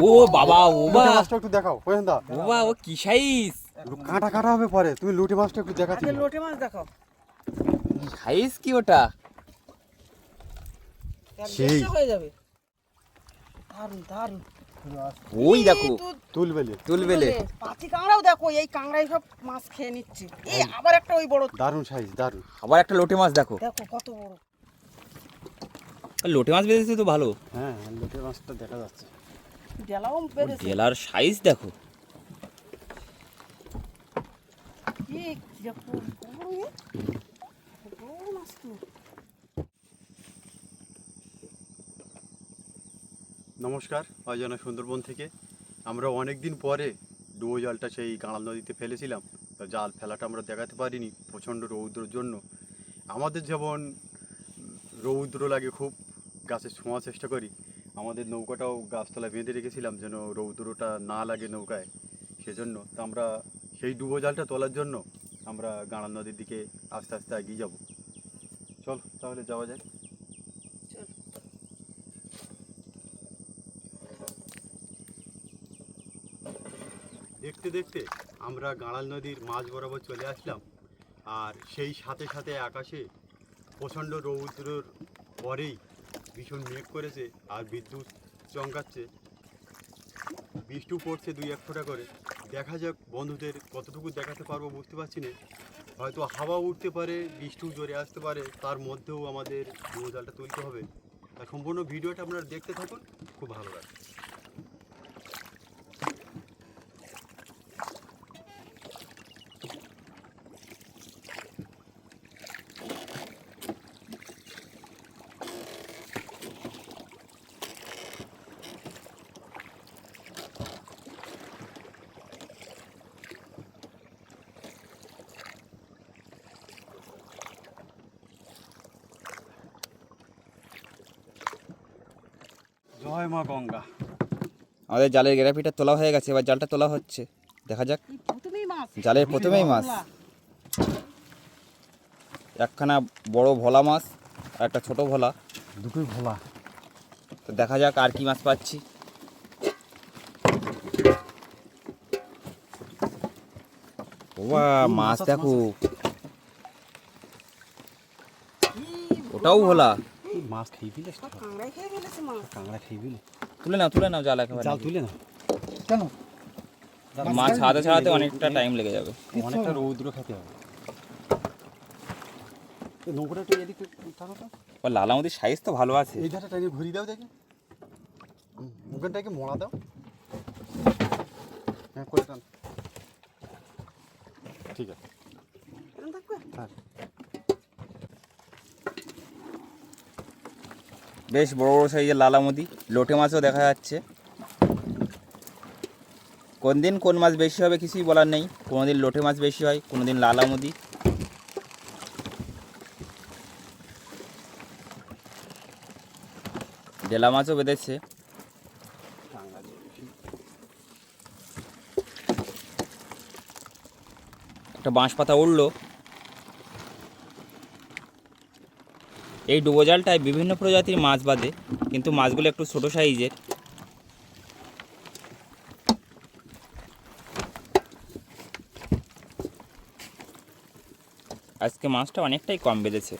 ও বাবা ও লুটে বাবা মাছটা একটু দেখাও পয়সা। ও বাবা ও কি সাইজ কাঁটা কাটা হবে পরে, তুমি লুটে মাছটা একটু দেখাচ্ছি। আগে লোটে মাছ দেখাও। সাইজ কি ওটা এক সেই। দেড়শো হয়ে যাবে। দারুন দারুন। ওই দেখো তুলবেলে তুলবেলে পাতি কাঁকড়াও দেখো, এই কাঁকড়াই সব মাছ খেয়ে নিচ্ছে। এই আবার একটা ওই বড়, দারুণ সাইজ, দারুণ। আবার একটা লোটে মাছ দেখো দেখো কত বড়। লোটে মাছ বেঁধেছে তো ভালো হ্যাঁ লুটে মাছটা দেখা যাচ্ছে। ডেলাও ও বেড়েছে। ডেলার সাইজ দেখো কি দেখো বড় এ। বড় মাছ তো। নমস্কার, অজানা সুন্দরবন থেকে আমরা অনেক দিন পরে ডুবো জালটা সেই গাঁড়াল নদীতে ফেলেছিলাম। তো জাল ফেলাটা আমরা দেখাতে পারিনি প্রচণ্ড রৌদ্রের জন্য। আমাদের যেমন রৌদ্র লাগে খুব, গাছে ছোঁয়ার চেষ্টা করি, আমাদের নৌকাটাও গাছতলায় বেঁধে রেখেছিলাম যেন রৌদ্রটা না লাগে নৌকায়। সেজন্য তো আমরা সেই ডুবো জালটা তোলার জন্য আমরা গাঁড়াল নদীর দিকে আস্তে আস্তে এগিয়ে যাব। চল তাহলে যাওয়া যায়। দেখতে দেখতে আমরা গাঁড়াল নদীর মাঝ বরাবর চলে আসলাম। আর সেই সাথে সাথে আকাশে প্রচণ্ড রৌদ্রের পরেই ভীষণ মেঘ করেছে আর বিদ্যুৎ চমকাচ্ছে, বৃষ্টিও পড়ছে দুই এক ফোঁটা করে। দেখা যাক বন্ধুদের কতটুকু দেখাতে পারবো বুঝতে পারছি না, হয়তো হাওয়া উঠতে পারে, বৃষ্টিও জোরে আসতে পারে, তার মধ্যেও আমাদের ডুবো জালটা তুলতে হবে। আর সম্পূর্ণ ভিডিওটা আপনারা দেখতে থাকুন, খুব ভালো লাগবে। জয় মা গঙ্গা। আমাদের জালের গেরাপিটা তোলা হয়ে গেছে, এবার জালটা তোলা হচ্ছে, দেখা যাক। এই প্রথমেই মাছ। জালের প্রথমেই মাছ, একখানা বড় ভোলা মাছ আর একটা ছোট ভোলা, দুটোই ভোলা। তো দেখা যাক আর কি মাছ পাচ্ছি। ওয়া মাছ দেখো, ওটাও ভোলা। মাছ খেয়ে ফেলে, সব কাঁকড়াই খেয়ে ফেলেছে মাছ। কাঁকড়া খেয়ে ফেলে। তুলে নাও জাল একেবারে। জাল তুলে না কেন? মাছ ছাড়াতে ছাড়াতে অনেকটা টাইম লেগে যাবে। অনেকটা রৌদ্র খেতে হবে। এই নৌকোটা একটু এদিকে থাকো তো। ও লালামতির সাইজ তো ভালো আছে। এই ধারটা টাইনে ঘুরিয়ে দাও দেখে, মুখেরটাকে মোড়া দাও। হ্যাঁ করে টান, ঠিক আছে। এরকম থাকবে? হ্যাঁ বেশ বড় বড় সাইজের লালামতি, লোটে মাছও দেখা যাচ্ছে। কোন দিন কোন মাছ বেশি হবে কিছুই বলার নেই, কোনো দিন লোটে মাছ বেশি হয়, কোনো দিন লালামতি। ডেলা মাছও বেঁধেছে। একটা বাঁশ পাতা উঠলো। এই ডুবো জালটায় বিভিন্ন প্রজাতির মাছ বাঁধে, কিন্তু মাছগুলো একটু ছোট সাইজের। আজকে মাছটা অনেকটাই কম বেঁধেছে।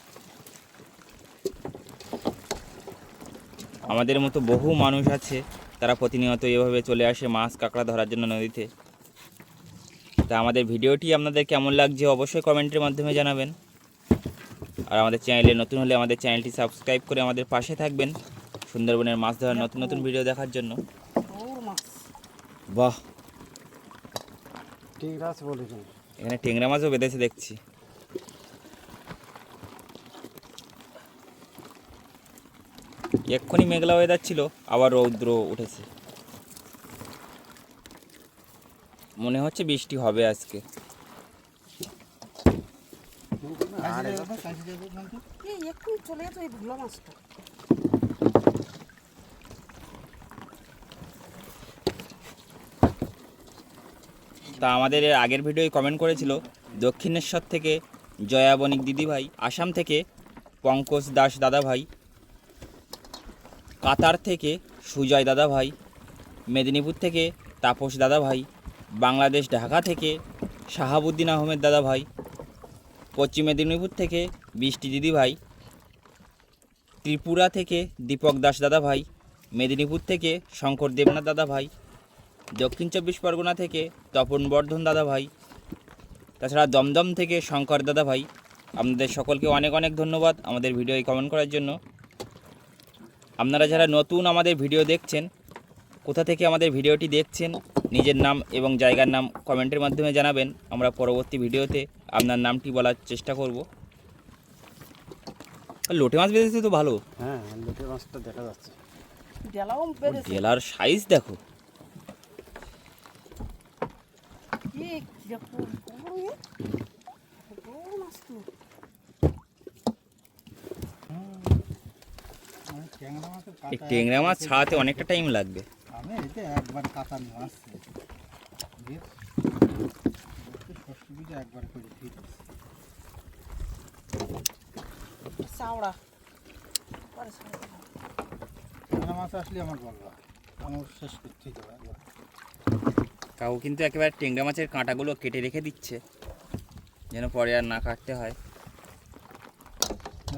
আমাদের মতো বহু মানুষ আছে, তারা প্রতিনিয়ত এভাবে চলে আসে মাছ কাঁকড়া ধরার জন্য নদীতে। তা আমাদের ভিডিওটি আপনাদের কেমন লাগছে অবশ্যই কমেন্টের মাধ্যমে জানাবেন। আর আমাদের চ্যানেলে নতুন হলে আমাদের চ্যানেলটি সাবস্ক্রাইব করে আমাদের পাশে থাকবেন সুন্দরবনের মাছ ধরার নতুন নতুন ভিডিও দেখার জন্য। বড় মাছ। বাহ, ঠিক আছে বলেছেন। এখানে টেংরা মাছও বেঁধেছে দেখছি। এক্ষুনি মেঘলা ওয়েদার ছিল, আবার রৌদ্র উঠেছে, মনে হচ্ছে বৃষ্টি হবে আজকে। এই এক্ষুনি চলে যেত এই ভোলা মাছটা। তা আমাদের এর আগের ভিডিওয় কমেন্ট করেছিল দক্ষিণেশ্বর থেকে জয়া বণিক দিদিভাই, আসাম থেকে পঙ্কজ দাস দাদাভাই, কাতার থেকে সুজয় দাদাভাই, মেদিনীপুর থেকে তাপস দাদা ভাই, বাংলাদেশ ঢাকা থেকে শাহাবুদ্দিন আহমেদ দাদা ভাই, পশ্চিম মেদিনীপুর থেকে বৃষ্টি দিদি ভাই, ত্রিপুরা থেকে দীপক দাস দাদা ভাই, মেদিনীপুর থেকে শঙ্কর দেবনাথ দাদা ভাই, দক্ষিণ চব্বিশ পরগনা থেকে তপন বর্ধন দাদা ভাই, তাছাড়া দমদম থেকে শঙ্কর দাদা ভাই। আপনাদের সকলকে অনেক অনেক ধন্যবাদ আমাদের ভিডিওয় কমেন্ট করার জন্য। আপনারা যারা নতুন আমাদের ভিডিও দেখছেন, কোথা থেকে আমাদের ভিডিওটি দেখছেন, নিজের নাম এবং জায়গার নাম কমেন্টের মাধ্যমে জানাবেন। আমরা পরবর্তী ভিডিওতে আপনার নামটি বলার চেষ্টা করব। লোটে মাছ বেঁধেছে তো ভালো। হ্যাঁ, লোটে মাছটা দেখা যাচ্ছে। ডেলাও বেঁধেছে। ডেলার সাইজ দেখো। কি দেখো বড় এ। বড় মাছ তো। এই ট্যাংরা মাছ ছাড়াতে অনেকটা টাইম লাগবে। আমি এতে একবার কাঁচা নিয়ে আসছি, ষষ্ঠ বিঘে একবার করে ফিরে চাওড়া। পরে ছাড়া। ট্যাংরা মাছ আসলে আমার বলবা, আমার শেষ করতে যাবে একবার। কাউ কিন্তু একেবারে ট্যাংরা মাছের কাঁটাগুলো কেটে রেখে দিচ্ছে, যেন পরে আর না কাটতে হয়।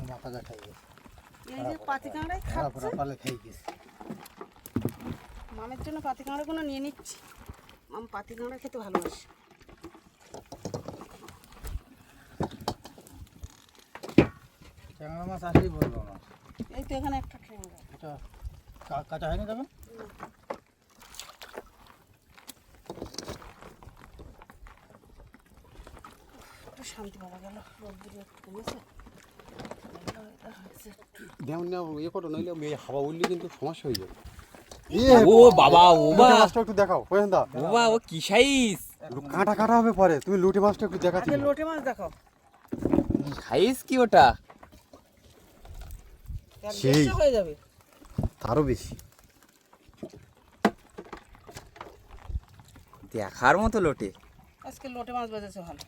মাথা যা খাই গেছে, এই যে পাতি কাঁকড়াই খারাপ খাচ্ছে। পালে খাই গেছে। মামের জন্য পাতি কাঁকড়াগুলো নিয়ে নিচ্ছি। মাম পাতি কাঁকড়া খেতে ভালোবাসে। ট্যাংরা মাছ আসলেই বলবো আমার। এই তো এখানে একটা ট্যাংরা। এটা কাঁচা হয়নি তবে? একটু শান্তি পাওয়া গেল, রোদ্দুর একটু কমেছে। দেও না, ইয়ে করো, নইলে হাওয়া উঠলে কিন্তু সমস্যা হয়ে যাবে। ও বাবা, ও লোটে বাবা, মাছটা একটু দেখাও দা। ও বাবা, ও কি সাইজ! কাঁটা কাটা হবে পরে, তুমি লোটে মাছটা একটু দেখাচ্ছি। আগে লোটে মাছ দেখো। সাইজ কি ওটা! এক সেই। দেড়শো হয়ে যাবে। আরো বেশি। দেখার মতো লোটে। আজকে লোটে মাছ বেঁধেছে ভালো।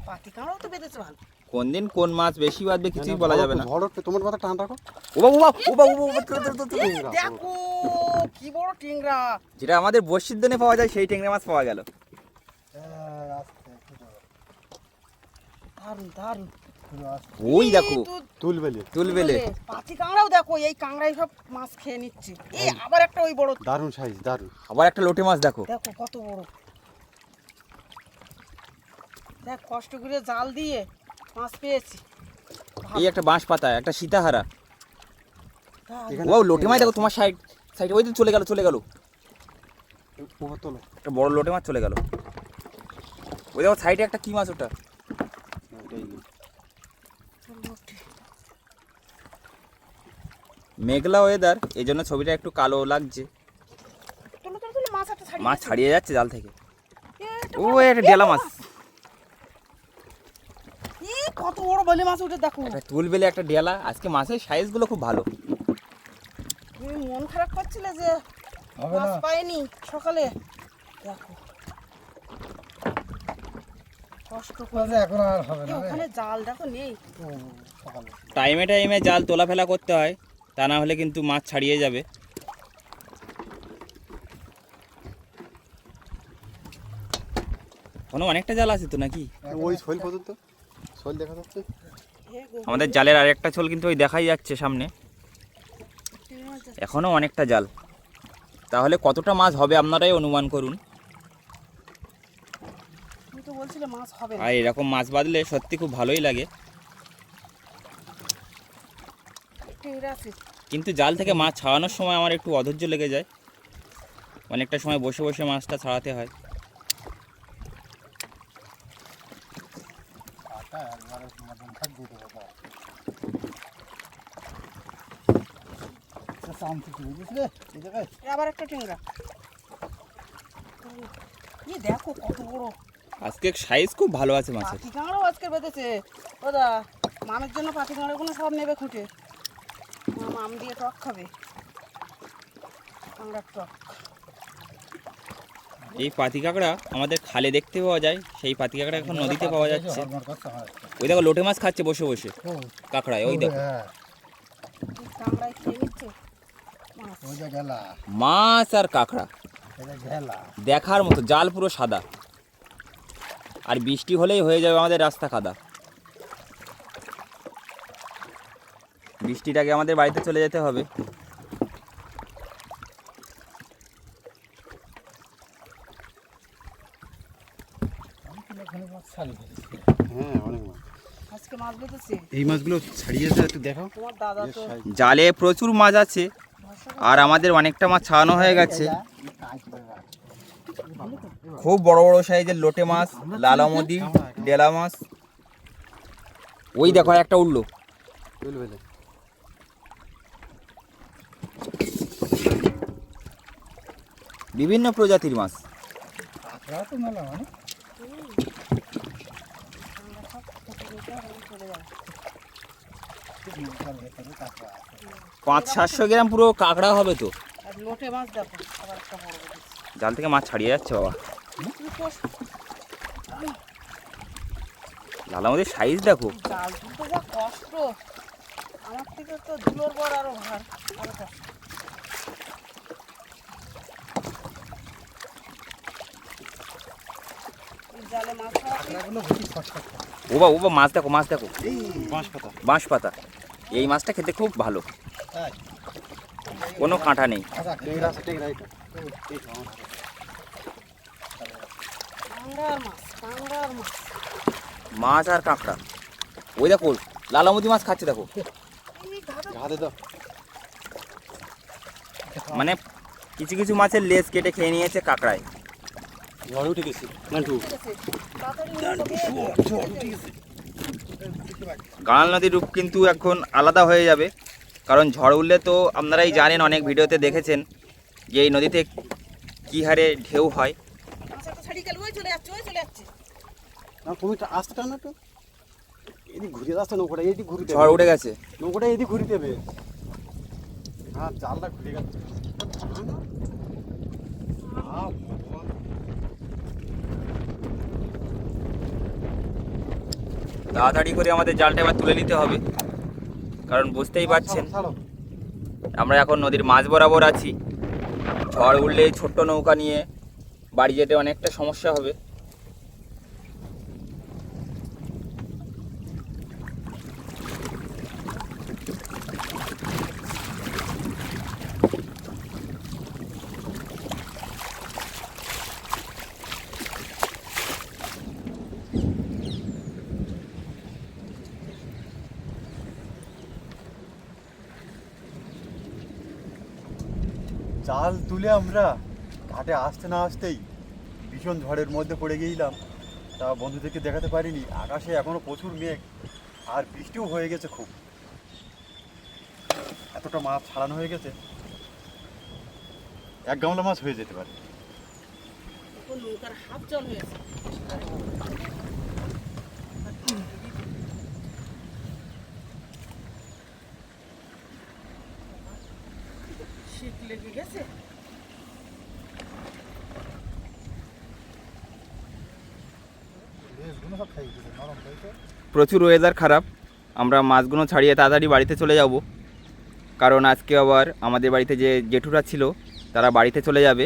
পাতি কাঁকড়াও তো বেঁধেছে ভালো। কোন দিন কোন মাছ বেশি বাঁধবে কিছুই বলা যাবে না। ঝড় উঠবে, তোমার মাথা টান রাখো। ও বাবা, ও বাবা, ও বাবা, ও বাবা, এই দেখো কি বড় টেংরা। যেটা আমাদের বর্ষির দিনে পাওয়া যায় সেই ট্যাংরা মাছ পাওয়া গেল। দারুন দারুন। ওই দেখো, তুলবেলে। তুলবেলে। পাতি কাঁকড়াও দেখো, এই কাঁকড়াই সব মাছ খেয়ে নিচ্ছে। এই আবার একটা ওই বড়। দারুণ সাইজ, দারুণ। আবার একটা লোটে মাছ দেখো। দেখো কত বড়। দেখ কষ্ট করে জাল দিয়ে মাছ পেয়েছি। এই একটা বাঁশ পাতা, একটা সীতাহারা। এখানে ও লোটে মাছ দেখো, তোমার সাইড ওই তো চলে গেল। উপর তোলো। একটা বড় লোটে মাছ চলে গেল। ওই দেখো সাইডে একটা কি মাছ ওটা। মেঘলা ওয়েদার, এই জন্য ছবিটা একটু কালো লাগছে। তুলো তুলো তুলো, মাছ একটা ছাড়িয়ে মাছ গেছে। ছাড়িয়ে যাচ্ছে জাল থেকে। এটা ও বড়- একটা ডেলা মাছ, এই কত বড় বলে মাছ উঠে দেখো। একটা তুলবেলে, একটা ডেলা। আজকে মাছের সাইজগুলো খুব ভালো। তুমি মন খারাপ করছিলে যে হবে মাছ না। পাইনি সকালে। দেখো কষ্ট করে। এখন আর হবে এই না রে। ওখানে জাল দেখো নেই। ও, সকালে। টাইমে জাল তোলা ফেলা করতে হয়, তা না হলে কিন্তু মাছ ছাড়িয়ে যাবে। কোনো অনেকটা জাল আছে তো নাকি? ওই শৈল পর্যন্ত, শৈল দেখা যাচ্ছে। হে গো, আমাদের জালের আরেকটা ছোল কিন্তু ওই দেখাই যাচ্ছে সামনে। টেনে মাছ যাচ্ছে। এখনও অনেকটা জাল। তাহলে কতটা মাছ হবে আপনারাই অনুমান করুন। তুমি তো বলছিলে মাছ হবে না। আর এরকম মাছ বাঁধলে সত্যি খুব ভালোই লাগে, টেংরা আছে। কিন্তু জাল থেকে মাছ ছাড়ানোর সময় আমার একটু অধৈর্য লেগে যায়। অনেকটা সময় বসে বসে মাছটা ছাড়াতে হয়। কাঁটা একবারে মদন খাট দিয়ে দেবো তো। শান্তি কি বুঝলে এই জায়গায়? এই আবার একটা টেংরা। এই দেখো কত বড়। আজকে সাইজ খুব ভালো আছে মাছের। পাতি কাঁকড়াও আজকে বেঁধেছে। ওদা মামের জন্য পাতি কাঁকড়াগুলো সব নেবে খুঁটে। মাম আম দিয়ে টক খাবে। কাঁকড়ার টক। এই পাতি কাঁকড়া আমাদের খালে দেখতে পাওয়া যায়, সেই পাতি কাঁকড়া এখন নদীতে পাওয়া যাচ্ছে। হরমর করতে হয়। ওই দেখো লোটে মাছ খাচ্ছে বসে বসে ও, কাঁকড়ায়, ওই দেখো। হ্যাঁ। এই কাঁকড়ায় খেয়ে নিচ্ছে। মাছ। ওই যে গেলা, মাছ আর কাঁকড়া এটা গেলা। দেখার মতো, জাল পুরো সাদা। আর বৃষ্টি হলেই হয়ে যাবে আমাদের রাস্তা কাদা। বৃষ্টির আগে আমাদের বাড়িতে চলে যেতে হবে। আমি তো এখানে মাছ ছাড়ি ফেলেছি। হ্যাঁ অনেক মাছ। আজকে মাছ বেঁধেছে এই মাছগুলো ছাড়িয়েছে একটু দেখাও। তোমার দাদা তো জালে প্রচুর মাছ আছে, আর আমাদের অনেকটা মাছ ছাড়ানো হয়ে গেছে। খুব বড় বড় সাইজের লোটে মাছ, লালামদি, ডেলা মাছ। ওই দেখো একটা উঠলো। বিভিন্ন প্রজাতির মাছ। কাঁকড়া তো মেলা মানে চলে যাবে। নৌকার ভেতরে কাঁকড়া আছে। 500-700 গ্রাম পুরো কাঁকড়া হবে তো। আর লোটে মাছ দেখো, আবার একটা বড় বেঁধেছে। জাল থেকে মাছ ছাড়িয়ে যাচ্ছে বাবা। তুমি কষ্ট, লালামদির সাইজ দেখো। জাল তুলতে যা কষ্ট, আমার থেকে তো ধুলোর বড় আরো ভার, আরো কষ্ট। এই জালে মাছ ধরা কি? কাঁকড়াগুলো বেশি খটখট করে। ওবা মাছ দেখো, মাছ দেখো। এই বাঁশ পাতা। বাঁশ পাতা। এই মাছটা খেতে খুব ভালো, তাই? কোনো কাঁটা নেই। আচ্ছা, টেংরা আছে, টেংরা এটা। কাঁংড়ার মাছ, কাঁংড়ার মাছ। মাছ আর কাঁকড়া। ওই দেখো লালামদি মাছ খাচ্ছে দেখো। এই ঘাটে ঘাতে দাও। মানে কিছু কিছু মাছের লেজ কেটে খেয়ে নিয়েছে কাঁকড়ায়। ঝড় উঠে গেছে নান্টু। গেছে। তাড়াতাড়ি নৌকা দিয়ে গাঁড়াল নদীর রূপ কিন্তু এখন আলাদা হয়ে যাবে, কারণ ঝড় উঠলে তো আপনারাই জানেন, অনেক ভিডিওতে দেখেছেন যে এই নদীতে কী হারে ঢেউ হয়। মাছ একটা ছাড়িয়ে গেল, ওই চলে যাচ্ছে, ওই চলে যাচ্ছে। না তুমি আসতে টান না তো। এদিক ঘুরে আসতে নৌকাটা এদিক ঘুরিতে ঝড় উঠে গেছে। নৌকাটা এদিক ঘুরিতে হবে। হ্যাঁ জালটা ঘুরে গেছে। তাড়াতাড়ি করে আমাদের জালটা এবার তুলে নিতে হবে, কারণ বুঝতেই পারছেন ছাড়ো। আমরা এখন নদীর মাঝ বরাবর আছি। ঝড় উঠলে ছোট্ট নৌকা নিয়ে বাড়ি যেতে অনেকটা সমস্যা হবে। জাল তুলে আমরা ঘাটে আসতে না আসতেই ভীষণ ঝড়ের মধ্যে পড়ে গিয়েছিলাম। তা বন্ধুদেরকে দেখাতে পারিনি। আকাশে এখনো প্রচুর মেঘ আর বৃষ্টিও হয়ে গেছে খুব। এতটা মাছ ছাড়ানো হয়ে গেছে, এক গামলা মাছ হয়ে যেতে পারে। এখন নৌকার হাফ জল হয়েছে। শীত লেগে গেছে। লেজগুলো সব খাই দিয়েছে, নরম হয়েছে। প্রচুর ওয়েদার খারাপ, আমরা মাছগুলো ছাড়িয়ে তাড়াতাড়ি বাড়িতে চলে যাব, কারণ আজকে আবার আমাদের বাড়িতে যে জেঠুরা ছিল তারা বাড়িতে চলে যাবে।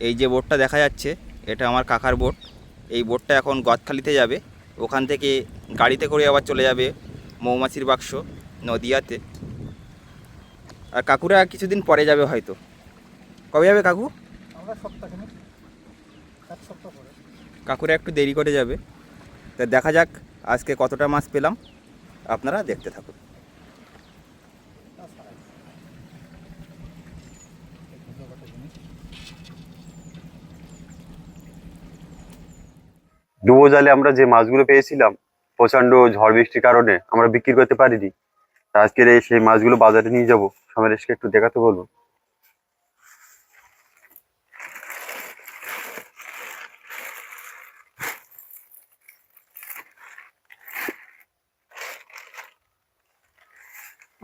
এই যে বোটটা দেখা যাচ্ছে এটা আমার কাকার বোট। এই বোটটা এখন গদখালিতে যাবে, ওখান থেকে গাড়িতে করে আবার চলে যাবে মৌমাছির বাক্স নদিয়াতে। আর কাকুরা কিছুদিন পরে যাবে হয়তো। কবে যাবে কাকু? আমরা সপ্তাহখানেক, এক সপ্তাহ পরে। কাকুরা একটু দেরি করে যাবে। তা দেখা যাক আজকে কতটা মাছ পেলাম, আপনারা দেখতে থাকুন। ডুবো জালে আমরা যে মাছগুলো পেয়েছিলাম প্রচন্ড ঝড় বৃষ্টির কারণে আমরা বিক্রি করতে পারিনি। তা আজকের সেই মাছগুলো বাজারে নিয়ে যাবো, সমাবেশকে একটু দেখাতে বলবো।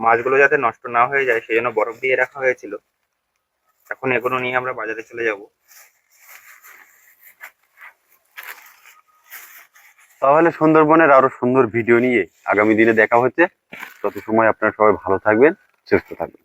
মাছগুলো যাতে নষ্ট না হয়ে যায় সেই জন্য বরফ দিয়ে রাখা হয়েছিল। এখন এগুলো নিয়ে আমরা বাজারে চলে যাব। তাহলে সুন্দরবনের আরো সুন্দর ভিডিও নিয়ে আগামী দিনে দেখা হচ্ছে। তত সময় আপনারা সবাই ভালো থাকবেন, সুস্থ থাকবেন।